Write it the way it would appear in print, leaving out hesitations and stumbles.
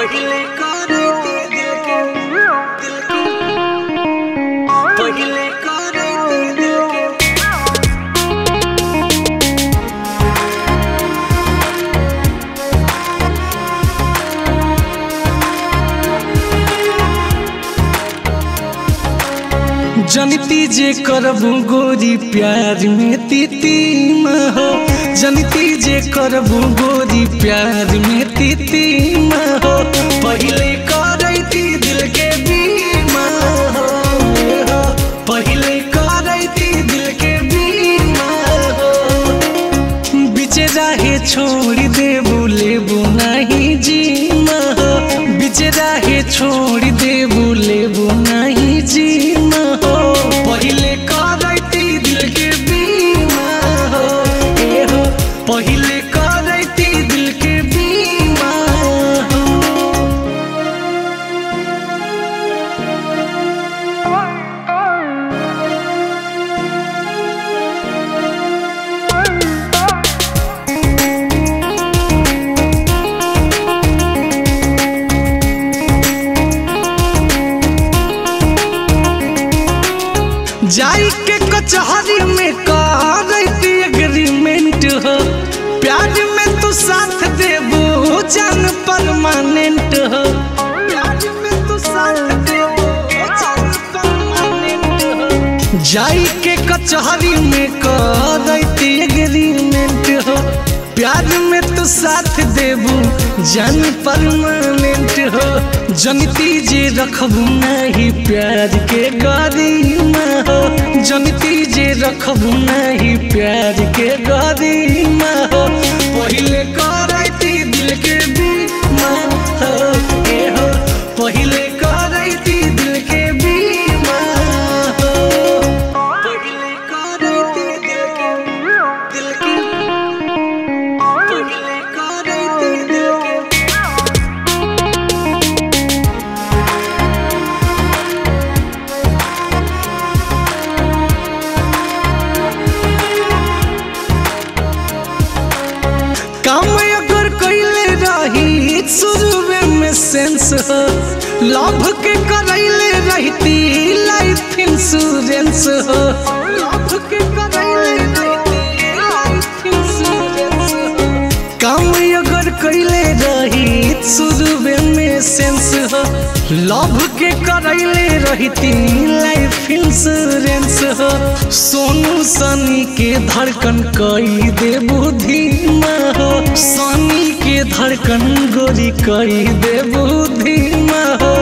पहिले करे दिल के पहिले करे दिल के। जनती जे करबू गोरी प्यार में तीतीम हो, जनती जे करबू गोरी प्यार में तीतीम हो, पहिले करैती दिल के बीमा हो, पहिले करैती दिल के बीमा हो। बिच राहे छोड़ देबू लेबू नहीं जीमा हो, बिच राहे छोड़ देबू लेबू नहीं जीमा हो, पहिले करैती दिल के बीमा हो, पहिले करैती दिल के बीमा हो। जाई के कचहरी में करैती एग्रीमेंट हो, प्यार में तू साथ देबू जान परमानेंट हो, प्यार में तू साथ देबू जान परमानेंट हो। जाई के कचहरी में करैती एग्रीमेंट हो, प्यार में तू साथ देबू जान परमानेंट हो। जनती जे रखबू नहीं प्यार के गरिमा हो, जनती जे रखबू नहीं प्यार के गरिमा हो, पहिले करैती दिल के बीमा हो, पहिले करैती दिल के बीमा हो, पहिले करैती दिल के पहिले करैती दिल के। काम अगर कैले रही शुरू में सेंस हो, लव के करैले रहती लाइफ इंश्योरेंस हो, लव के करैले रहती लाइफ इंश्योरेंस हो। काम अगर कैले रही शुरू में सेंस हो, लव के करैले रहती लाइफ इंश्योरेंस हो। सोनू सनी के धड़कन कई दे बुद्धिमा हो, सनी के धड़कन गोरी कई दे बुद्धिमा हो।